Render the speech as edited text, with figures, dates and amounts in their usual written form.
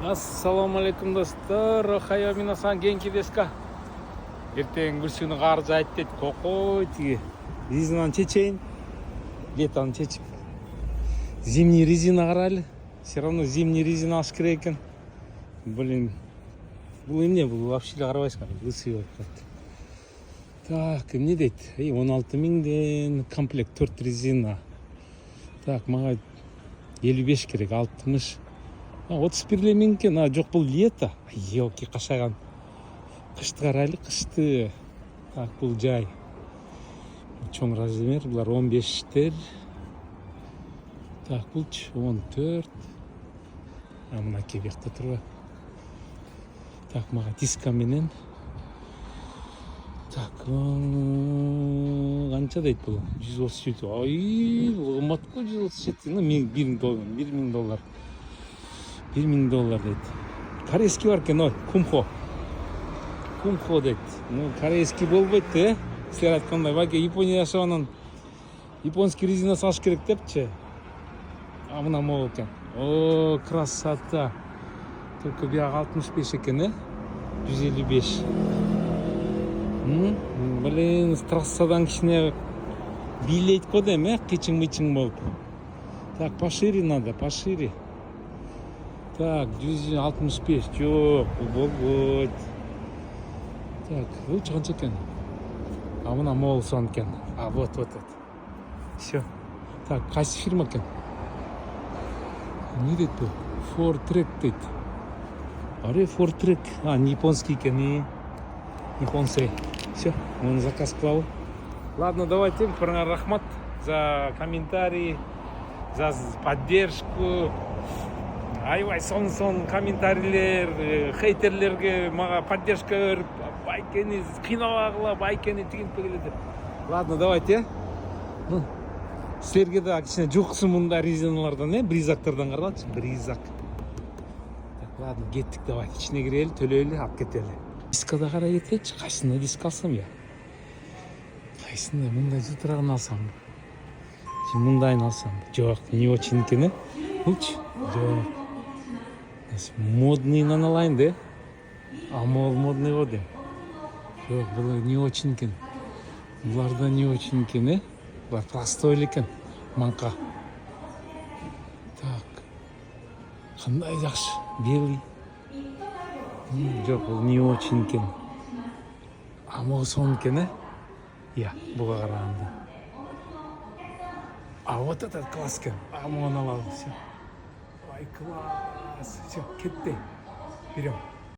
Ассаламу алейкум достор. Охайо минасан генки десу ка? Ертең бір күні қар жайт дейді. Қоқой тиге. Резинаны чечейін. Летаны чечіп. Зимний резина қарайлы. Все равно зимний резина алыш керек екен. Блин. Бұл емне? Бұл вообще қарабайсың. Лысый болып кетті. Так, не дейді? 16 мыңден комплект 4 резина. Так, маған 55 керек, 60. 31 мыңкен, жоқ бұл лето. Елки қашаған. Қышты қарайлы, қышты. Так, бұл жай. Чоң размер, бұлар 15-тер. Так, бұл 14. Мына кебекті тұрға. Так, маға дискаменен. Так, қанша дейді бұл? 137. Ай, бұл қымбат қой 137. $1000. $1000 дейді. Корейский бар екен, кумхо. Кумхо дейді. Корейский болбайды, сіздер айтқандай. Бәке, Япония ашығанан японский резина салыш керек депші. Мына мол екен. О, красота. Только бияғы 65 екен, 155. Блин, трассадан кішіне билейді қодем, қичың-мичың болып. Так, пошире надо, пошире. Так, 165, жоқ, бұл болғыд. Так, бұл қанша екен? Мына мол сон екен. Вот. Все. Так, қайсы фирма екен? Не дейді бұл? Ford Track дейді. Аре, Ford Track. Не японский екен, японский. Все, он заказ клал. Ладно, давайте, рахмат за комментарии, за поддержку. Айбай, сон комментарийлер, хейтерлерге маға поддержка өріп, байкені қинауағыла, байкені тігініп келеді. Ладно, давайте. Сіздерге де кішіне жоқсы мұнда резиналардан, бризактардан қаралатшы, бризак. Так, ладно, кеттік, давай, ішіне кірелі, төлейлі, ап кетелі. Дискада қара кететші, қайсында диск алсам я? Қайсында, мұндай жұтырағын алсам? Мұндайын алсам? Жоқ, не очень екен, Ұлч? Жоқ. Модныйынан алайын, да? Мол модный воды. Жоқ, бұл не очень екен. Бұларда не очень екен, Бұлар простой екен, манқа. Так. Қандай жақшы, белый. Жоқ, бұл не очень екен. Мол сон екен, Я, бұға қарағанда. Вот этот класс екен. Мұны алалым, все. Ай, класс. Все, кетті. Берем.